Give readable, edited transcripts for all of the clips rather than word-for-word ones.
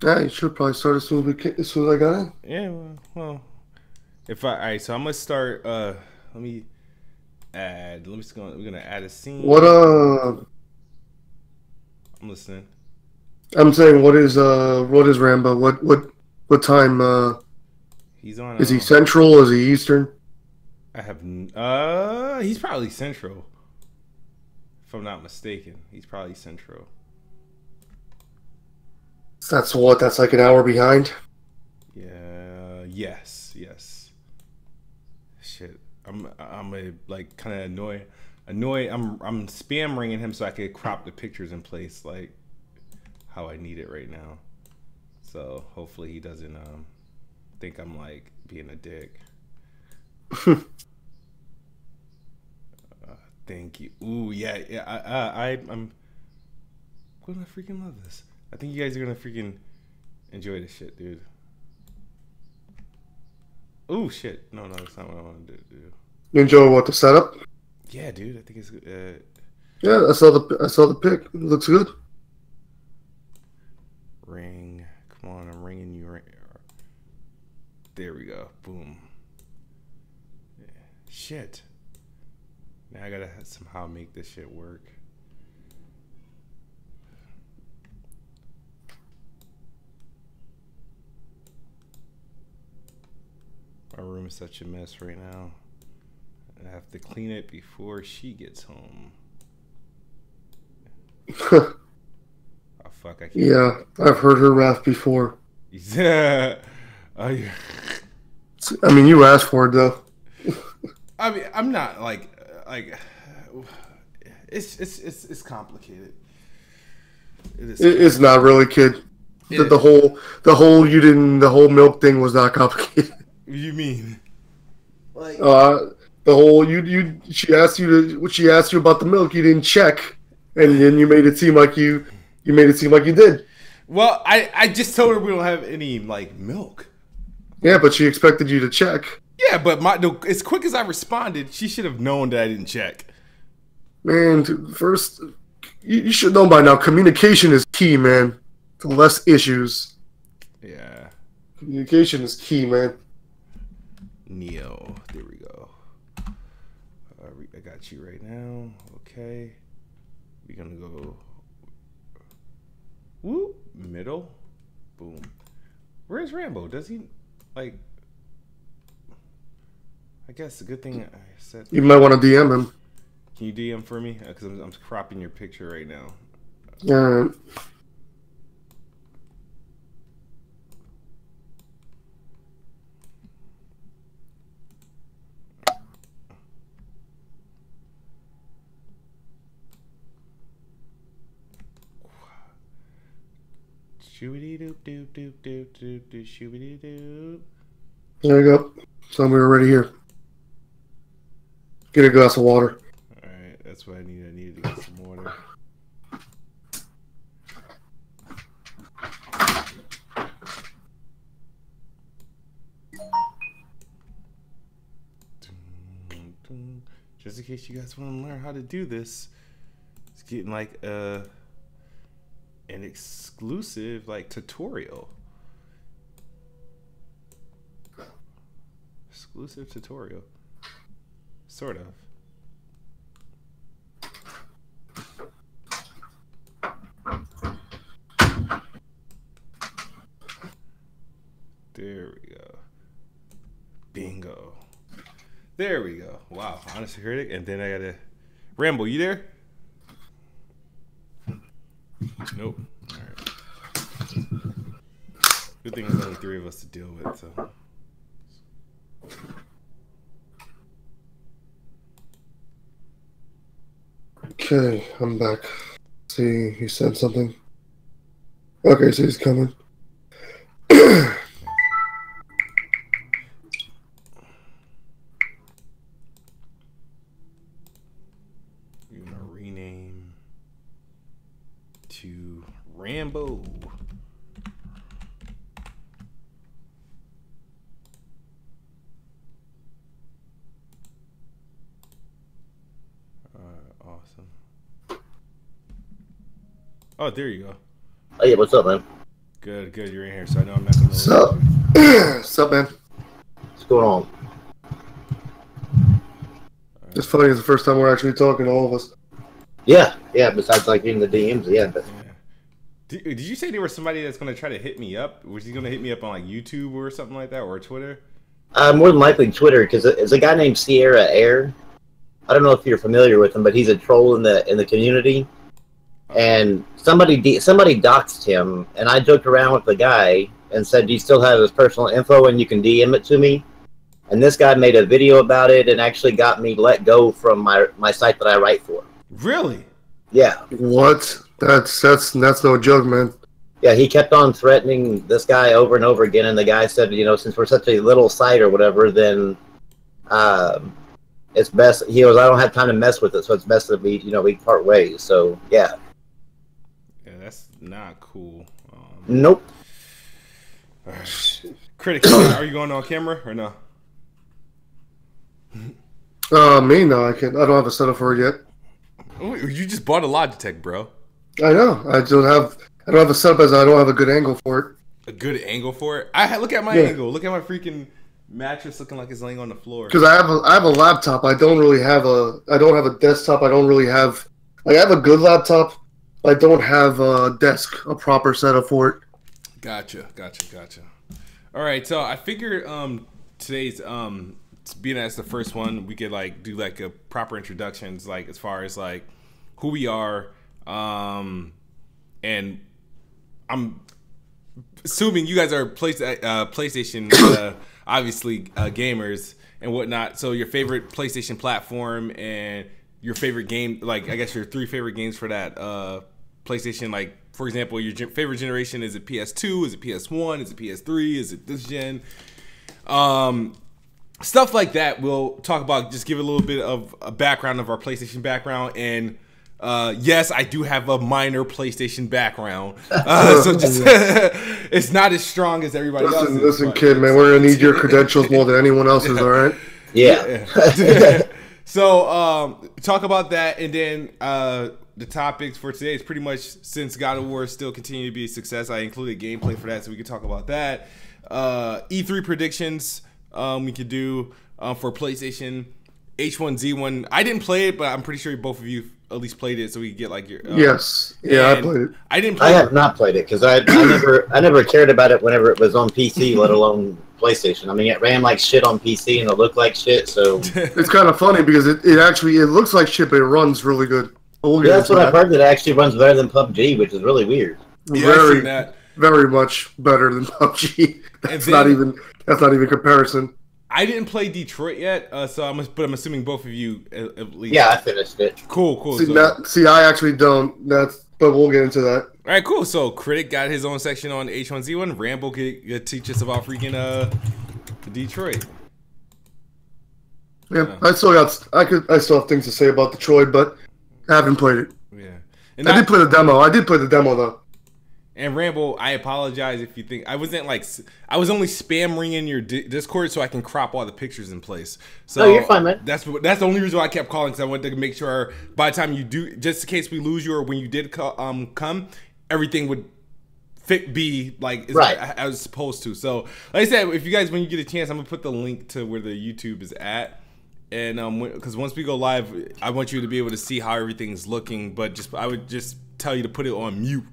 Yeah, you should probably start as soon as I got in. Yeah, well, if I all right, so I'm gonna start. Let me add. Let me just go. We're gonna add a What scene. I'm listening. I'm saying what is Rambo? What time He's on. is he central? Is he eastern? I have. He's probably central. If I'm not mistaken, he's probably central. That's like an hour behind. Yeah. Yes. Yes. Shit. I'm a like kind of annoyed. I'm spam ringing him so I could crop the pictures in place like how I need it right now. So hopefully he doesn't think I'm like being a dick. Thank you. Ooh yeah yeah. I'm gonna freaking love this. I think you guys are gonna freaking enjoy this shit, dude. Ooh shit. No, that's not what I want to do. You enjoy what the setup? Yeah, dude. I think it's Yeah, I saw the pic. It looks good. ring. Come on, I'm ringing you. There we go. Boom. Yeah. Shit. Now I gotta somehow make this shit work. My room is such a mess right now. I have to clean it before she gets home. Yeah, Oh fuck, I can't. I've heard her wrath before. Yeah. Oh, yeah. I mean, you asked for it though. I mean, I'm not like it's complicated. It is. It's not really, kid. It is. The whole milk thing was not complicated. What do you mean? Like, The whole she asked you to what she asked you about the milk, you didn't check, and then you made it seem like you made it seem like you did. well, I just told her we don't have any like milk. Yeah, but she expected you to check. Yeah, but as quick as I responded, she should have known that I didn't check. Man, first you should know by now. Communication is key, man. To less issues. Yeah. Communication is key, man. Neo. There we go. I got you right now. Okay. We're gonna go. Woo. Middle. Boom. Where's Rambo? Does he like? I guess a good thing I said. You might want to DM him. Can you DM for me? Because I'm cropping your picture right now. Yeah. Shooby doop doop doop doop doop doop shooby doop. There you go. So we're already here. Get a glass of water. All right, that's what I need. I needed to get some water. Just in case you guys want to learn how to do this, it's getting like an exclusive like tutorial. Exclusive tutorial. Sort of. There we go. Bingo. There we go. Wow. Honest critic. And then I gotta. Rambo, you there? Nope. Alright. Good thing there's only three of us to deal with, so. Okay, I'm back. See, he said something. Okay, so he's coming. You're gonna rename to Rambo. Awesome. Oh, there you go. Oh yeah, what's up, man? Good, good. You're in here, so I know I'm not gonna. Sup? Sup, man? What's going on? It's funny. It's the first time we're actually talking, all of us. Yeah, yeah. Besides, like in the DMs, yeah. But Did you say there was somebody that's gonna try to hit me up? Was he gonna hit me up on like YouTube or something like that, or Twitter? more than likely Twitter, because it's a guy named Sierra Air. I don't know if you're familiar with him, but he's a troll in the community. And somebody doxed him, and I joked around with the guy and said, "Do you still have his personal info, and you can DM it to me?" And this guy made a video about it and actually got me let go from my site that I write for. Really? Yeah. What? That's no joke, man. Yeah, he kept on threatening this guy over and over again, and the guy said, since we're such a little site or whatever, then it's best. He goes, I don't have time to mess with it, so it's best that we part ways. So yeah. Yeah, that's not cool. Nope. All right. Critic, are you going on camera or no? Me? No, I can't. I don't have a setup for it yet. Oh, you just bought a Logitech, bro. I know. I don't have a setup as I don't have a good angle for it. A good angle for it? Look at my angle. Look at my freaking mattress looking like it's laying on the floor. Because I have a laptop. I don't have a desktop. I don't really have. Like, I have a good laptop. I don't have a desk, a proper setup for it. Gotcha. All right, so I figured today's being as the first one, we could like do like a proper introductions, like as far as like who we are, and I'm assuming you guys are PlayStation obviously gamers and whatnot. So your favorite PlayStation platform and your favorite game, like I guess your 3 favorite games for that PlayStation, like for example, your favorite generation, is it PS2, is it PS1, is it PS3, is it this gen? Stuff like that. We'll talk about, just give a little bit of a background of our PlayStation background. And yes, I do have a minor PlayStation background. So just it's not as strong as everybody else's. Listen, kid, man, we're going to need your credentials more than anyone else's, all right? Yeah. So talk about that. And then the topics for today is pretty much, since God of War still continue to be a success, I included gameplay for that, so we can talk about that. E3 predictions. We could do for PlayStation H1Z1. I didn't play it, but I'm pretty sure both of you at least played it, so we can get like your yes, yeah, I played it. I didn't play I have not played it because I never cared about it whenever it was on PC, let alone PlayStation. I mean, it ran like shit on PC and it looked like shit. So it's kind of funny because it looks like shit, but it runs really good. Yeah, that's what I've heard. That it actually runs better than PUBG, which is really weird. Yeah, very much better than PUBG. That's not even comparison. I didn't play Detroit yet, but I'm assuming both of you at least. Yeah, I finished it. Cool. See, I actually don't. But we'll get into that. All right, cool. So Critic got his own section on H1Z1. Rambo could teach us about freaking Detroit. Yeah, I still have things to say about Detroit, but I haven't played it. Yeah, and I did play the demo. I did play the demo though. And Rambo, I apologize if you think I was only spam ringing your Discord so I can crop all the pictures in place. So no, you're fine, man. That's the only reason why I kept calling, because I wanted to make sure by the time you do, just in case we lose you or when you did come, everything would be like right as supposed to. So like I said, if you guys, when you get a chance, I'm gonna put the link to where the YouTube is at. And because once we go live, I want you to be able to see how everything's looking. But I would just tell you to put it on mute,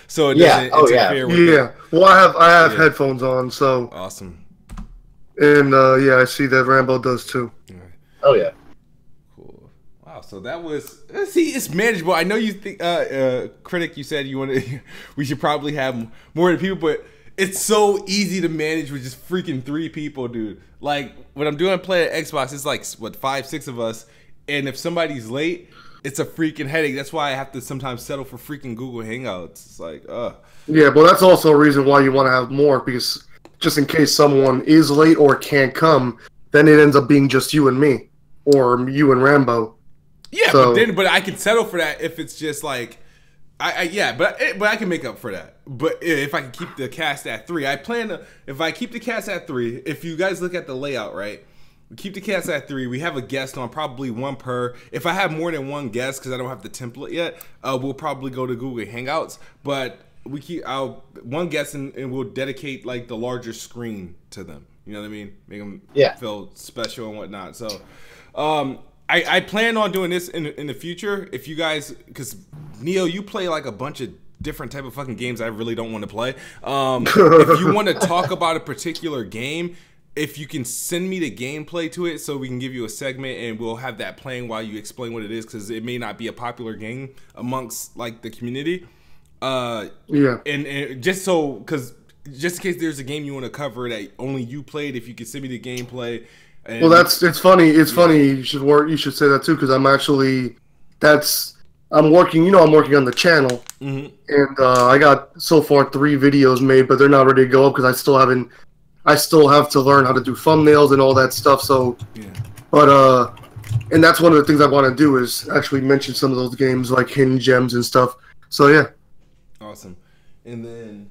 so it doesn't interfere with it. Well, I have headphones on, so awesome. And I see that Rambo does too. Right. Oh yeah. Cool. Wow. So that was it's manageable. I know you think Critic, you said we should probably have more people, but it's so easy to manage with just freaking 3 people, dude. Like when I'm doing play at Xbox, it's like 5, 6 of us, and if somebody's late, it's a freaking headache. That's why I have to sometimes settle for freaking Google Hangouts. It's like, yeah, but that's also a reason why you want to have more, because just in case someone is late or can't come, then it ends up being just you and me, or you and Rambo. Yeah, so, but I can settle for that if it's just like, but I can make up for that. But if I can keep the cast at 3, if I keep the cast at 3, if you guys look at the layout, right? We keep the cast at 3. We have a guest on, probably 1 per. If I have more than 1 guest, because I don't have the template yet, we'll probably go to Google Hangouts. But we keep our one guest and we'll dedicate like the larger screen to them. You know what I mean? Make them feel special and whatnot. So, I plan on doing this in the future. If you guys, because Neo, you play like a bunch of different type of fucking games I really don't want to play. If you want to talk about a particular game, if you can send me the gameplay to it so we can give you a segment and we'll have that playing while you explain what it is, because it may not be a popular game amongst like the community. And just so, because just in case there's a game you want to cover that only you played, if you can send me the gameplay. And, well, it's funny. It's funny. You should say that too, because I'm working. I'm working on the channel, and I got so far 3 videos made, but they're not ready to go up because I still have to learn how to do thumbnails and all that stuff. So, but and that's one of the things I want to do is actually mention some of those games like Hidden Gems and stuff. So yeah. Awesome. And then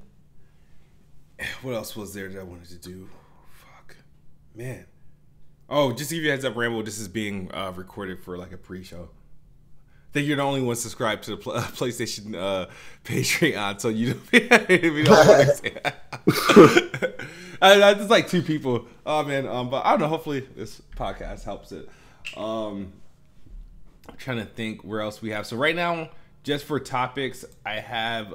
what else was there that I wanted to do? Fuck, man. Oh, just to give you a heads up, Rambo, this is being recorded for like a pre-show. I think you're the only one subscribed to the PlayStation Patreon, so you don't understand. There's like 2 people. Oh man, but I don't know. Hopefully this podcast helps it. I'm trying to think where else we have. So right now, just for topics, I have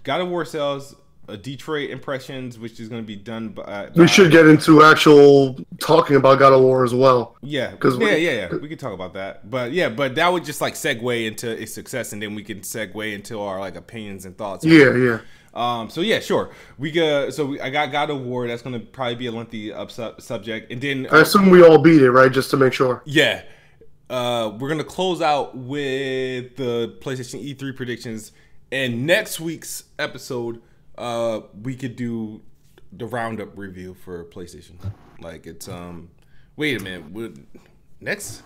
God of War sales, Detroit impressions, which is going to be done by. We should get into actual talking about God of War as well. Yeah, because we could talk about that. But but that would just like segue into its success, and then we can segue into our like opinions and thoughts. Yeah. So yeah, sure. I got God of War. That's going to probably be a lengthy subject, and then I assume we all beat it, right? Just to make sure. Yeah. We're going to close out with the PlayStation E3 predictions, and next week's episode, we could do the roundup review for PlayStation. Like it's wait a minute. Next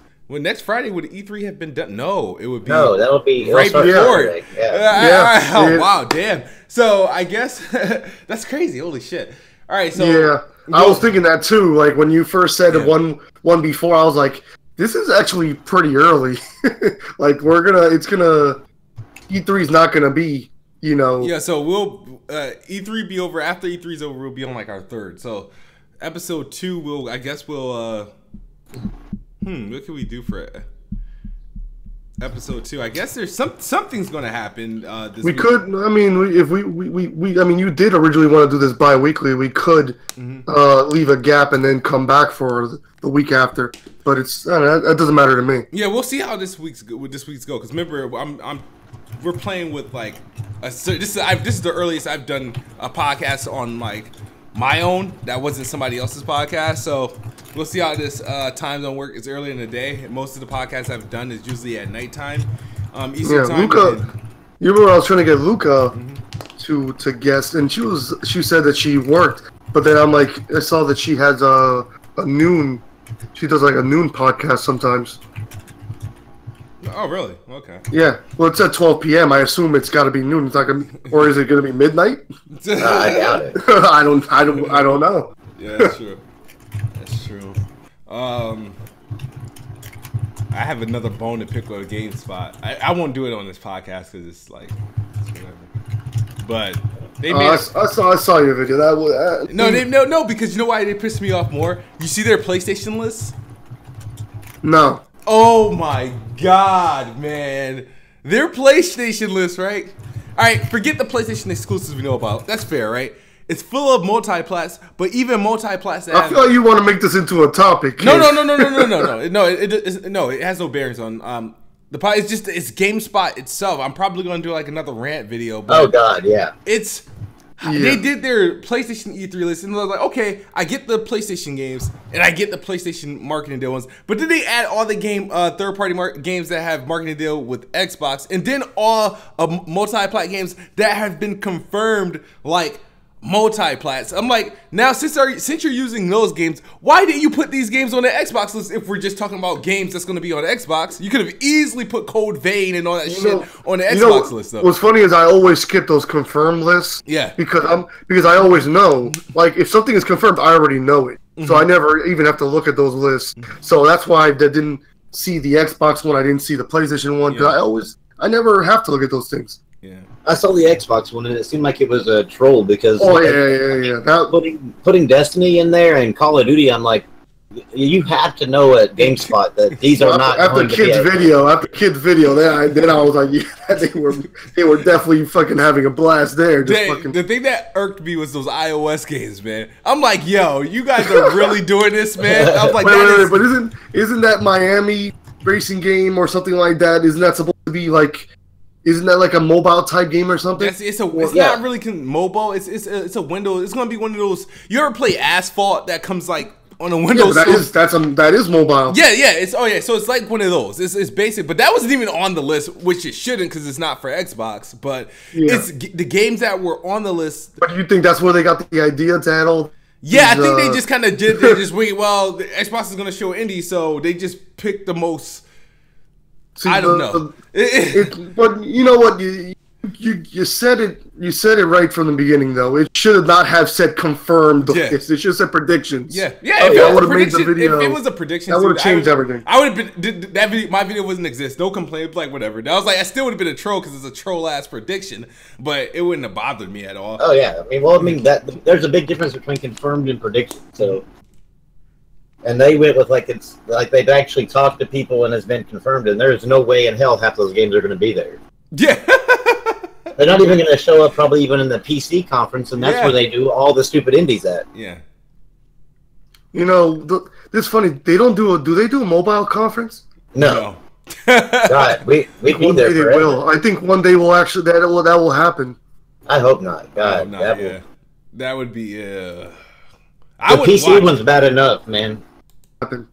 Friday would E3 have been done? No, it would be that'll be right before it. Yeah. Wow, damn. So I guess that's crazy. Holy shit. All right, so I was thinking that too. Like when you first said one before, I was like, this is actually pretty early. Like E3's not gonna be, Yeah, so we'll E3 be over. After E3's over, we'll be on like our 3rd. So episode 2, we'll what can we do for episode 2? I guess there's something's gonna happen this week. Could, I mean, if you did originally want to do this bi-weekly, we could leave a gap and then come back for the week after. But that doesn't matter to me. Yeah, we'll see how this week's go. Because remember, we're playing with like this is the earliest I've done a podcast on like my own that wasn't somebody else's podcast. So we'll see how this time zone work. It's early in the day. Most of the podcasts I've done is usually at nighttime. Eastern time. Luca, you remember I was trying to get Luca to guest, and she said that she worked, but then I'm like, I saw that she has a noon. She does like a noon podcast sometimes. Oh, really? Okay. Yeah. Well, it's at 12 p.m. I assume it's got to be noon. It's not gonna, or is it gonna be midnight? I doubt it. I don't know. Yeah, that's true. That's true. I have another bone to pick with a GameSpot. I won't do it on this podcast because it's like whatever. But they made. I saw your video. No, because you know why they pissed me off more? You see their PlayStation list? No. Oh my god, man. Their PlayStation list, right? Alright, forget the PlayStation exclusives we know about. That's fair, right? It's full of multi-plats, but even multi-plats that I feel like you want to make this into a topic. No. It has no bearings on the pod. It's just it's GameSpot itself. I'm probably going to do like another rant video. But oh god, yeah. They did their PlayStation E3 list, and they're like, okay, I get the PlayStation games, and I get the PlayStation marketing deal ones, but then they add all the third-party games that have marketing deal with Xbox, and then all multi-plat games that have been confirmed, like multi-plats. I'm like, now since you're using those games, why didn't you put these games on the Xbox list if we're just talking about games that's going to be on the Xbox? You could have easily put Code Vein and all that shit on the Xbox list though. What's funny is I always skip those confirmed lists. Yeah. Because I always know, like, if something is confirmed, I already know it. Mm-hmm. So I never even have to look at those lists. Mm-hmm. So that's why I didn't see the Xbox one, I didn't see the PlayStation one, because I never have to look at those things. Yeah. I saw the Xbox one and it seemed like it was a troll because putting Destiny in there and Call of Duty, I'm like, you have to know at GameSpot that these are not after going to be after kids video. Then I was like, yeah, they were definitely fucking having a blast there. The thing that irked me was those iOS games, man. I'm like, yo, you guys are really doing this, man. I was like, but isn't that Miami racing game or something like that? Isn't that supposed to be like? Isn't that like a mobile type game or something? It's not really mobile. It's a Windows. It's gonna be one of those. You ever play Asphalt that comes like on a Windows? Yeah, that is mobile. Yeah. So it's like one of those. It's basic, but that wasn't even on the list, which it shouldn't because it's not for Xbox. But it's the games that were on the list. But you think that's where they got the idea to add all? Yeah, I think they just kind of did. They just wait. Well, the Xbox is gonna show indie, so they just picked the most. See, I don't know. But you know what? You said it. You said it right from the beginning, though. It should not have said confirmed. Yeah. It should have said predictions. Yeah. If It was a prediction, that would have changed everything. I would have been that video. My video wouldn't exist. No complaint. Like whatever. I was like, I still would have been a troll because it's a troll ass prediction, but it wouldn't have bothered me at all. Oh yeah. That there's a big difference between confirmed and prediction. So. And they went with it's like they've actually talked to people and has been confirmed, and there's no way in hell half those games are going to be there. Yeah. They're not even going to show up probably even in the PC conference, and that's where they do all the stupid indies at. Yeah. You know, it's funny. They don't do they do a mobile conference? No. God, we need there forever. They will. I think one day will actually that will happen. I hope not. God, that would be. The PC one's bad enough, man. Happen.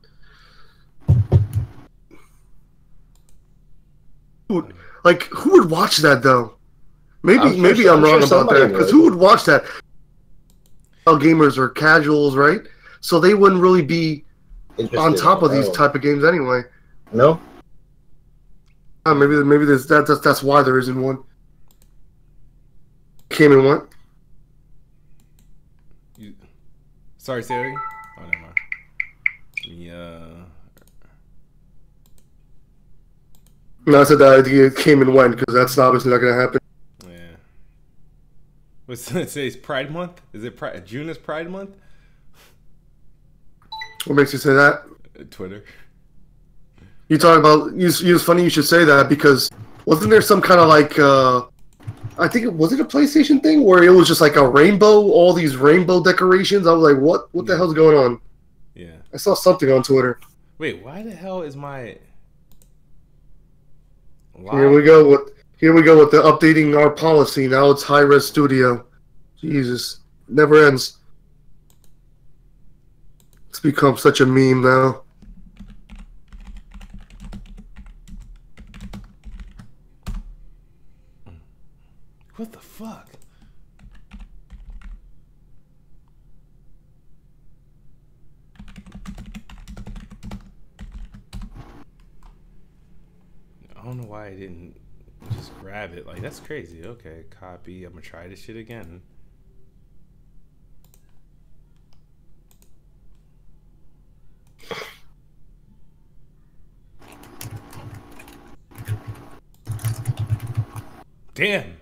Like, who would watch that though? Maybe I'm wrong about that, because who would watch that? Gamers are casuals, right? So they wouldn't really be on top of these type of games anyway. No. Maybe that's why there isn't one. Came in what? Sorry, Siri. Oh, never mind. No, I said that idea came and went because that's obviously not going to happen. Yeah. What's it say? It's Pride Month? Is it June is Pride Month? What makes you say that? Twitter. You talking about? It's funny you should say that because wasn't there some kind of like? I think was it a PlayStation thing where it was just like a rainbow, all these rainbow decorations. I was like, what the hell's going on? Yeah. I saw something on Twitter. Wait, why the hell is my? Here we go with the updating our policy. Now it's high-res studio. Jesus, never ends. It's become such a meme now. What the fuck? I don't know why I didn't just grab it. Like, that's crazy. Okay, copy. I'm gonna try this shit again. Damn.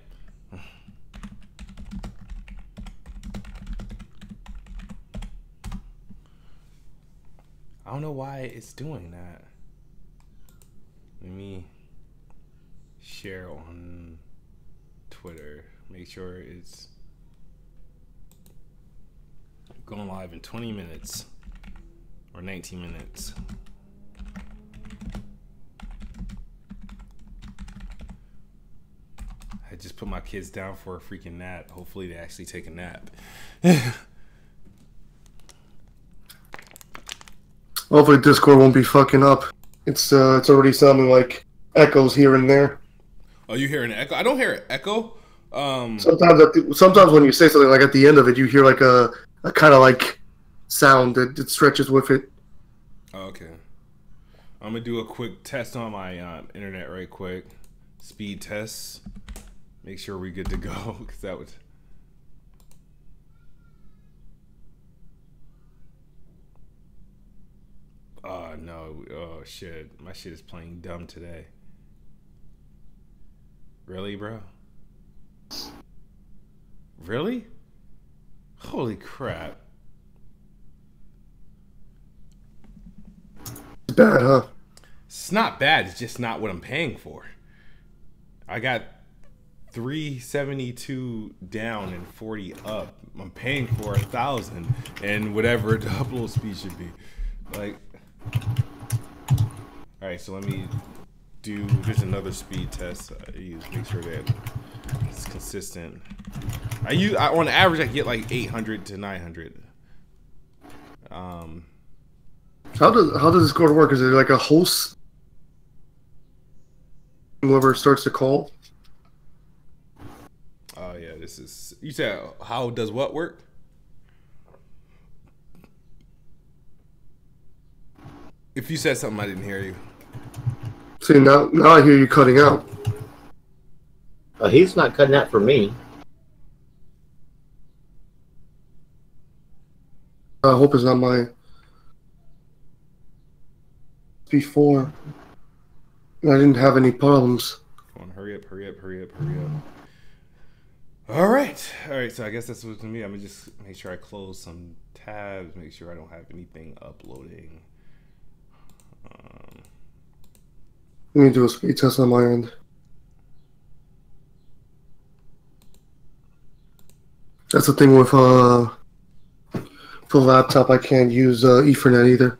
I don't know why it's doing that. Let me share on Twitter. Make sure it's going live in 20 minutes or 19 minutes. I just put my kids down for a freaking nap. Hopefully they actually take a nap. Hopefully Discord won't be fucking up. It's already sounding like echoes here and there. Oh, you hear an echo? I don't hear an echo. Sometimes when you say something like at the end of it, you hear like a kind of like sound that stretches with it. Okay. I'm gonna do a quick test on my internet right quick. Speed tests. Make sure we're good to go, because that would. Oh no! Oh shit! My shit is playing dumb today. Really, bro? Really? Holy crap. It's bad, huh? It's not bad. It's just not what I'm paying for. I got 372 down and 40 up. I'm paying for 1,000 and whatever the upload speed should be. Like, all right. So let me do. There's another speed test I use. Make sure that it's consistent. On average I get like 800 to 900. How does Discord work? Is it like a host? Whoever starts to call. Oh yeah, this is. You said how does what work? If you said something, I didn't hear you. See, now I hear you cutting out. He's not cutting out for me. I hope it's not my. Before, I didn't have any problems. Come on, hurry up. All right. So I guess that's what's gonna be. I'm gonna just make sure I close some tabs. Make sure I don't have anything uploading. Let me do a speed test on my end. That's the thing with for laptop. I can't use Ethernet either.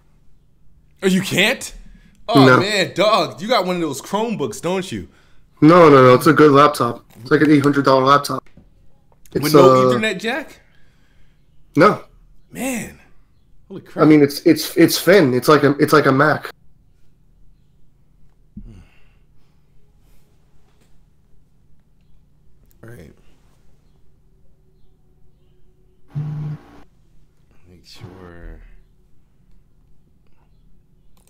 Oh, you can't? Oh no. Man, dog, you got one of those Chromebooks, don't you? No. It's a good laptop. It's like an $800 laptop. It's, with no Ethernet jack? No. Man, holy crap! I mean, it's thin. It's like a Mac. Right. Make sure.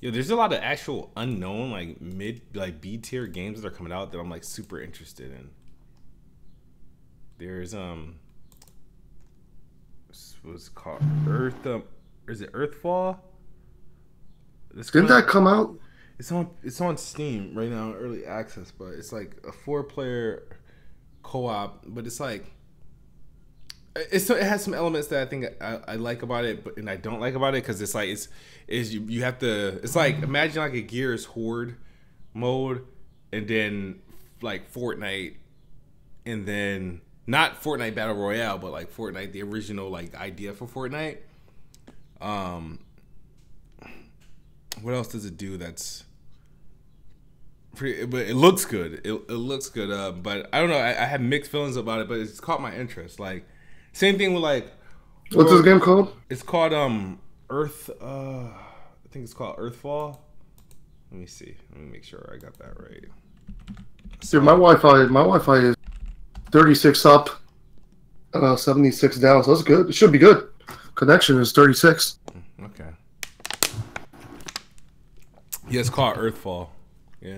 Yo, there's a lot of actual unknown, like B tier games that are coming out that I'm like super interested in. There's what's it called Earth? Is it Earthfall? Didn't that come out? It's on Steam right now, early access, but it's like a 4-player co-op. But it's like it has some elements that I think I like about it, and I don't like about it because it's like you have to. It's like imagine like a Gears Horde mode, and then like Fortnite, and then not Fortnite Battle Royale, but like Fortnite, the original like idea for Fortnite. What else does it do? That's pretty, but it looks good. It looks good. But I don't know. I have mixed feelings about it, but it's caught my interest. Like same thing with like. What's this game called? It's called Earth. I think it's called Earthfall. Let me see. Let me make sure I got that right. Dude, my Wi-Fi is 36 up, 76 down. So that's good. It should be good. Connection is 36. Okay. Yeah, it's called Earthfall. Yeah.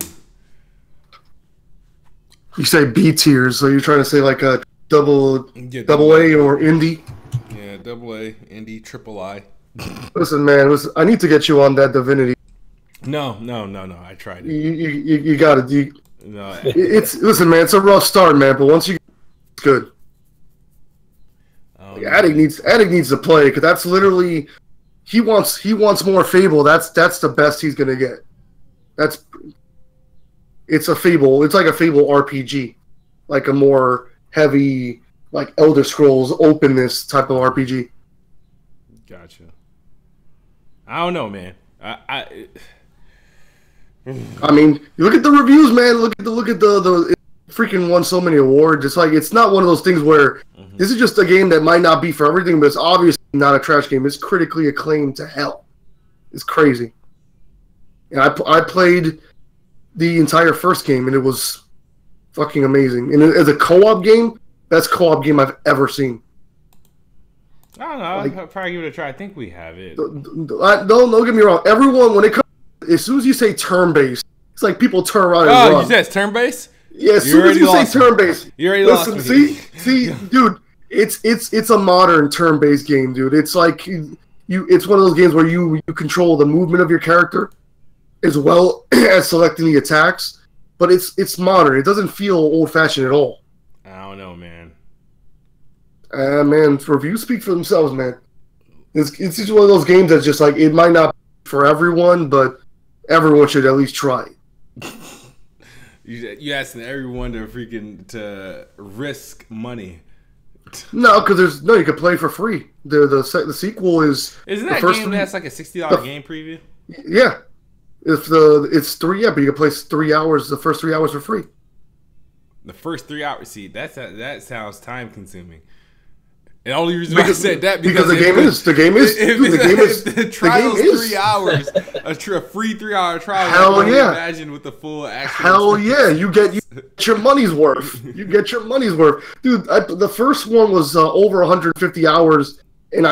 You say B tiers, so you're trying to say like a double A or indie? Yeah, double A, indie, triple I. Listen, man, I need to get you on that Divinity. No. I tried it. You got it. No. Listen, man. It's a rough start, man. But once you get it's good. Addict needs to play because that's literally he wants more Fable. That's the best he's gonna get. It's a Fable. It's like a Fable RPG, like a more heavy, like Elder Scrolls openness type of RPG. Gotcha. I don't know, man. I mean, you look at the reviews, man. Look at the it freaking won so many awards. It's like it's not one of those things where this is just a game that might not be for everything, but it's obviously not a trash game. It's critically acclaimed to hell. It's crazy. And I played the entire first game, and it was fucking amazing. And as a co-op game, best co-op game I've ever seen. I don't know. I'll probably give it a try. I think we have it. Don't get me wrong. Everyone, when it comes, as soon as you say turn-based, it's like people turn around and run. Oh, you said it's turn-based? Yeah, as soon as you say turn-based. You already lost me. See, dude, it's a modern turn-based game, dude. It's like it's one of those games where you control the movement of your character as well as selecting the attacks, but it's modern. It doesn't feel old-fashioned at all. I don't know, Man, reviews speak for themselves, man. It's just one of those games that's just like, it might not be for everyone, but everyone should at least try it. You asking everyone to risk money. No, because you can play for free. The sequel is... Isn't that game that's like a $60 game preview? Yeah. It's 3, but you can play 3 hours, the first 3 hours for free. The first 3 hours, see, that sounds time consuming. And the only reason why I said that because the game is the trial is 3 hours, a free 3 hour trial. Hell yeah! Imagine with the full action. Hell yeah! You get your money's worth. You get your money's worth, dude. The first one was over 150 hours, and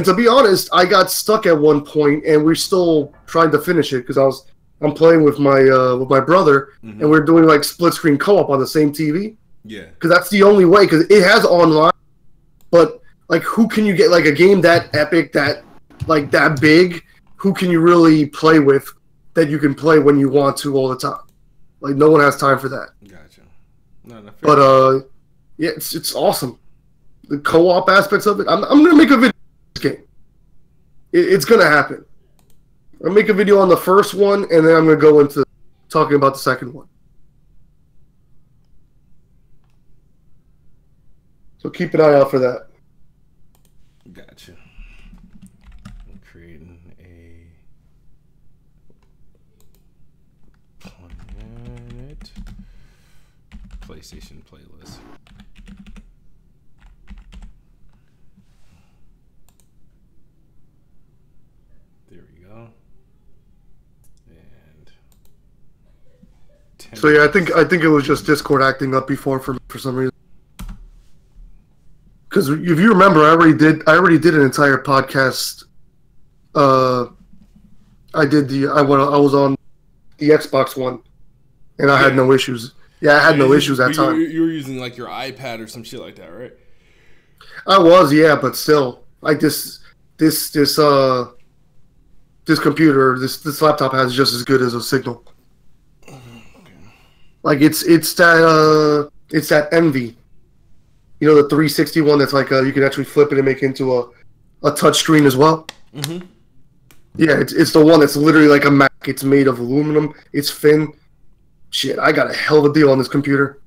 to be honest, I got stuck at one point, and we're still trying to finish it because I'm playing with my brother, and we're doing like split screen co-op on the same TV. Yeah, because that's the only way. Because it has online. But like, who can you get like a game that epic, that big? Who can you really play with that you can play when you want to all the time? Like, no one has time for that. Gotcha. But yeah, it's awesome. The co-op aspects of it. I'm gonna make a video on this game. It's gonna happen. I'll make a video on the first one, and then I'm gonna go into talking about the second one. So keep an eye out for that. Gotcha. I'm creating a Planet PlayStation playlist. There we go. And so yeah, I think it was just Discord acting up before for some reason. Because if you remember, I already did an entire podcast. I was on the Xbox One, and I had no issues. Yeah, I had no issues that time. You were using like your iPad or some shit like that, right? I was, yeah, but still, like this computer, this laptop has just as good as a signal. Okay. Like it's that Envy. You know, the 360 one that's like you can actually flip it and make it into a touch screen as well. Mm-hmm. Yeah, it's the one that's literally like a Mac. It's made of aluminum. It's thin. Shit, I got a hell of a deal on this computer.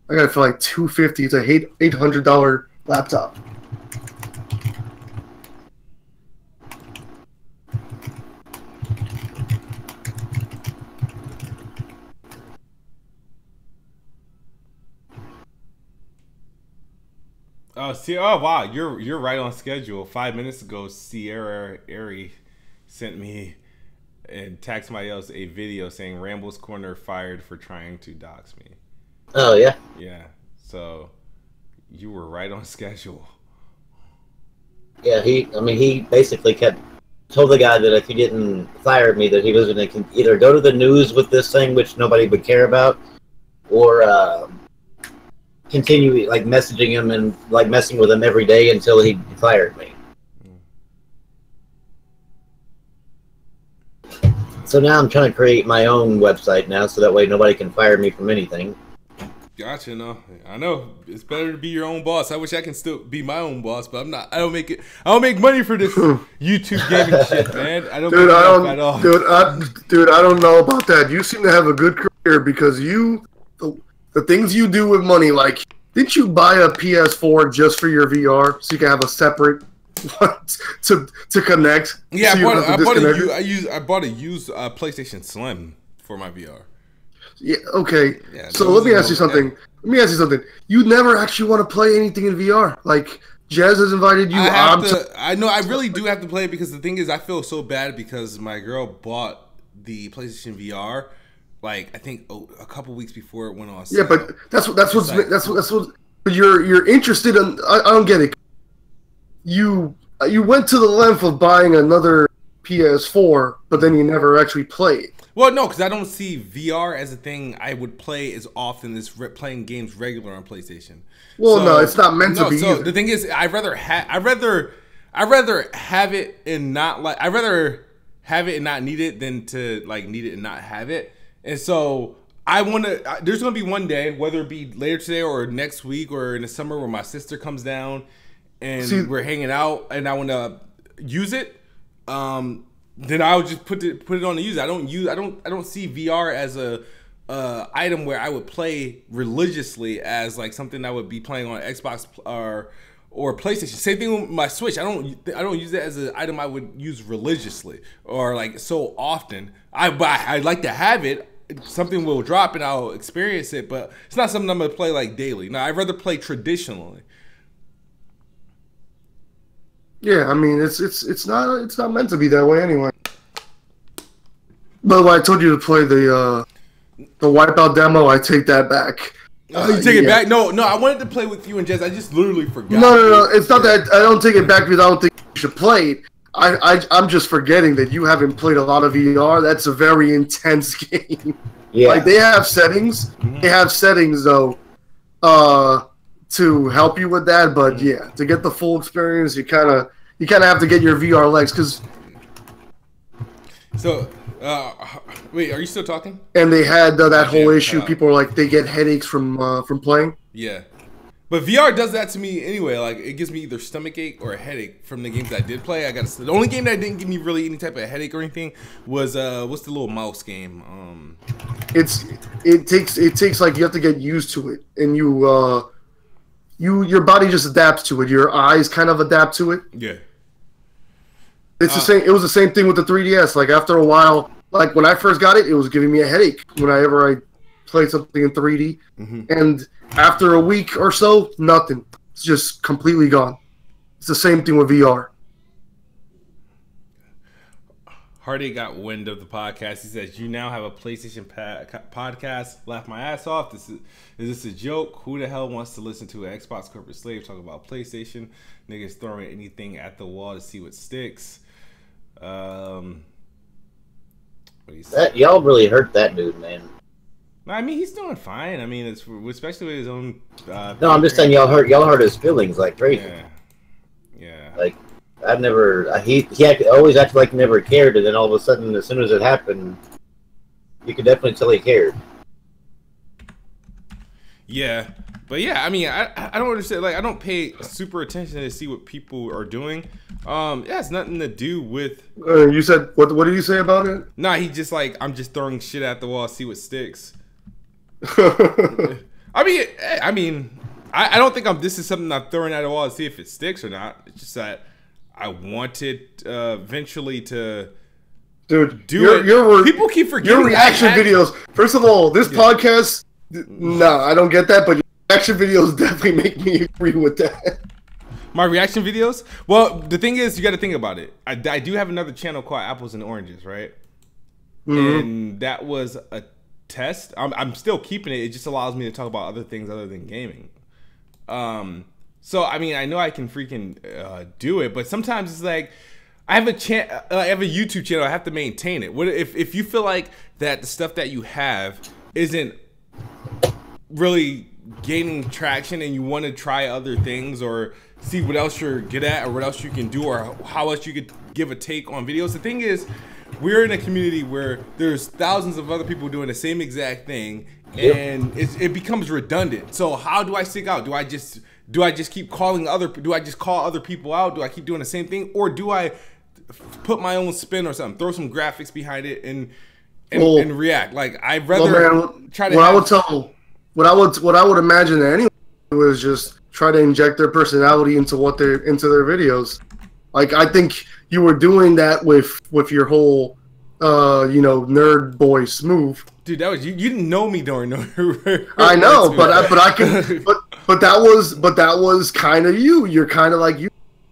I got it for like $250. It's a $800 laptop. Oh wow, you're right on schedule. 5 minutes ago, Sierra Airy sent me and tagged somebody else a video saying Ramble's Corner fired for trying to dox me. Oh yeah. Yeah. So you were right on schedule. Yeah, he basically told the guy that if he didn't fire me, that he was going to either go to the news with this thing, which nobody would care about, or continue like messaging him and like messing with him every day until he fired me. So now I'm trying to create my own website now, so that way nobody can fire me from anything. Gotcha. No, I know it's better to be your own boss. I wish I can still be my own boss, but I'm not. I don't make money for this YouTube gaming shit, man. I don't. Dude, at all. Dude, I don't know about that. You seem to have a good career because the things you do with money, like, didn't you buy a PS4 just for your VR so you can have a separate one to connect? Yeah, I bought a used PlayStation Slim for my VR. Yeah. Okay. Yeah, so let me ask you something. You never actually want to play anything in VR, like Jazz has invited you. I know. I really do have to play it because the thing is, I feel so bad because my girl bought the PlayStation VR. Like, I think a couple weeks before it went on sale. Yeah, but that's what. But you're interested in. I don't get it. You went to the length of buying another PS4, but then you never actually played. Well, no, because I don't see VR as a thing I would play as often as playing games regular on PlayStation. Well, no, it's not meant to be. So either. The thing is, I'd rather have it and not like. I'd rather have it and not need it than to like need it and not have it. And so I want to. There's gonna be one day, whether it be later today or next week or in the summer, where my sister comes down and we're hanging out, and I want to use it. Then I would just put it on to use it. I don't see VR as a item where I would play religiously as like something I would be playing on Xbox or PlayStation. Same thing with my Switch. I don't use it as an item I would use religiously or like so often. I'd like to have it. Something will drop and I'll experience it, but it's not something I'm gonna play like daily. No, I'd rather play traditionally. Yeah, I mean it's not meant to be that way anyway. But when I told you to play the Wipeout demo, I take that back. You take it back? No, I wanted to play with you and Jez. I just literally forgot. No. It's not that I don't take it back because I don't think you should play it. I'm just forgetting that you haven't played a lot of VR. That's a very intense game. Yeah. Like they have settings. Mm-hmm. They have settings though, to help you with that. But yeah, to get the full experience, you kind of have to get your VR legs because. So, wait, are you still talking? And they had that whole issue. People are like they get headaches from playing. Yeah. But VR does that to me anyway. Like it gives me either stomachache or a headache from the games I did play. The only game that didn't give me really any type of headache or anything was what's the little mouse game? It takes like you have to get used to it, and your body just adapts to it. Your eyes kind of adapt to it. Yeah. It's the same. It was the same thing with the 3DS. Like after a while, like when I first got it, it was giving me a headache whenever I played something in 3D, and after a week or so, nothing. It's just completely gone. It's the same thing with VR. Hardy got wind of the podcast. He says, "You now have a PlayStation podcast. Laugh my ass off. Is this a joke? Who the hell wants to listen to an Xbox corporate slave talk about PlayStation? Niggas throwing anything at the wall to see what sticks." What do you say? Y'all really hurt that dude, man. I mean, he's doing fine. I mean, it's especially with his own. No, I'm just saying y'all hurt his feelings like crazy. Yeah. Like I've never. He always acted like he never cared, and then all of a sudden, as soon as it happened, you could definitely tell he cared. Yeah, but yeah, I mean, I don't understand. Like, I don't pay super attention to see what people are doing. Yeah, it's nothing to do with. You said what? What did you say about it? Nah, he just like I'm just throwing shit at the wall, see what sticks. I mean, I don't think this is something I'm throwing at the wall to see if it sticks or not. It's just that I wanted eventually to. Dude, people keep forgetting your reaction videos. First of all, this podcast. No, I don't get that, but your reaction videos definitely make me agree with that. My reaction videos? Well, the thing is, you got to think about it. I do have another channel called Apples and Oranges, right? Mm-hmm. And that was a test. I'm still keeping it. It just allows me to talk about other things other than gaming. So I mean, I know I can freaking do it, but sometimes it's like I have a YouTube channel. I have to maintain it. What if you feel like that the stuff that you have isn't really gaining traction and you want to try other things or see what else you're good at or what else you can do or how else you could give a take on videos. The thing is, we're in a community where there's thousands of other people doing the same exact thing, and it becomes redundant. So how do I stick out? Do I just keep calling do I just call other people out? Do I keep doing the same thing, or do I put my own spin or something, throw some graphics behind it and react? Like I'd rather try to. What I would imagine that anyone was just try to inject their personality into their videos. Like I think you were doing that with your whole nerd boy Smooth. Dude, that was you didn't know me during I know, but I can but that was kind of you. You're kind of like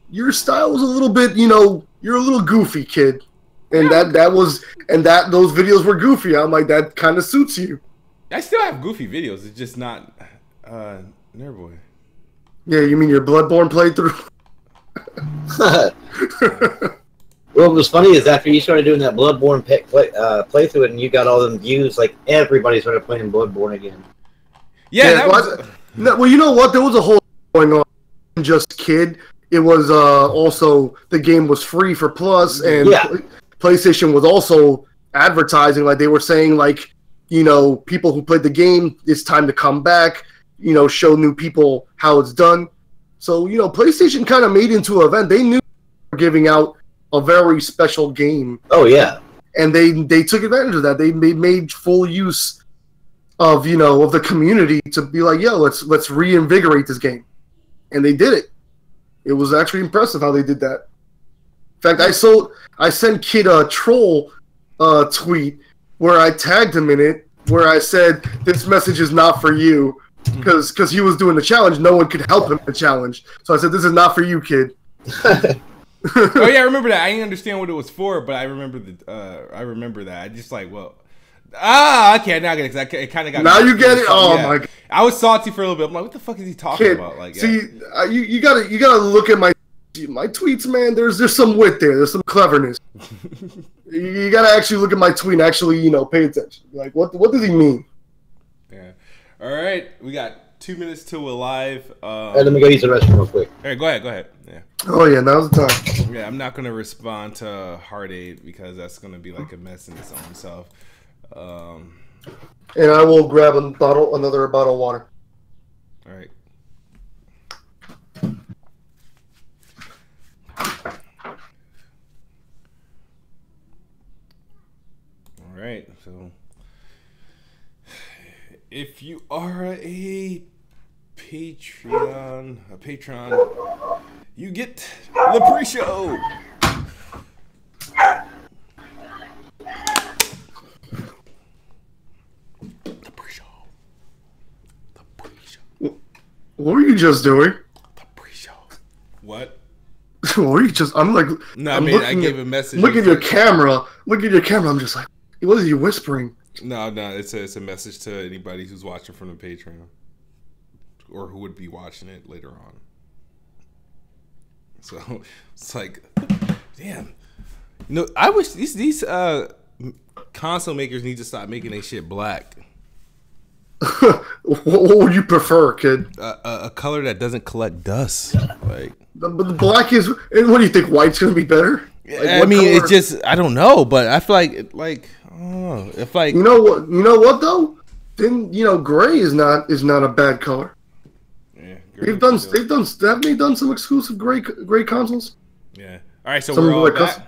your style was a little bit, you're a little goofy kid. And those videos were goofy. I'm like, that kind of suits you. I still have goofy videos. It's just not Nerd Boy. Yeah, you mean your Bloodborne playthrough? Well, what was funny is after you started doing that Bloodborne playthrough and you got all them views, like everybody started playing Bloodborne again. Yeah, well, you know what? There was a whole going on. Just kid. It was also the game was free for Plus, and PlayStation was also advertising, like they were saying, like you know, people who played the game, it's time to come back, you know, show new people how it's done. So, you know, PlayStation kind of made into an event. They knew they were giving out a very special game. Oh, yeah. And they took advantage of that. They made full use of, you know, of the community to be like, yo, let's reinvigorate this game. And they did it. It was actually impressive how they did that. In fact, I sent Kid a troll tweet where I tagged him in it, where I said, this message is not for you, because he was doing the challenge. No one could help him in the challenge. So I said, this is not for you, kid. Oh yeah, I remember that. I didn't understand what it was for, but I remember that. I just like, well, okay, now I get it. It kind of got. Now you get it. Oh yeah. My God. I was salty for a little bit. I'm like, what the fuck is he talking about? Like, see, you gotta look at my tweets, man. There's some wit there. There's some cleverness. You gotta actually look at my tweet and actually, you know, pay attention. Like, what does he mean? Yeah. All right, we got 2 minutes till we're live. Hey, let me go use the restroom real quick. All right, go ahead. Yeah. Oh yeah, now's the time. Yeah, I'm not gonna respond to Heart Aid because that's gonna be like a mess in its own self. And I will grab another bottle of water. All right. All right. So, if you are a patron, you get the pre-show. What were you just doing? The pre-show. What? What were you just? I'm like. No, I gave a message. Look at your camera. Look at your camera. I'm just like, what is he whispering? No. It's a message to anybody who's watching from the Patreon, or who would be watching it later on. So it's like, damn. No, I wish these console makers need to stop making their shit black. What would you prefer, kid? A color that doesn't collect dust. Like the black is. And what do you think? White's gonna be better? Like, I mean, color? It's just I don't know, but I feel like I don't know. If like you know what though? Then you know, gray is not a bad color. Yeah, haven't they done some exclusive gray consoles? Yeah. All right, so we're all back.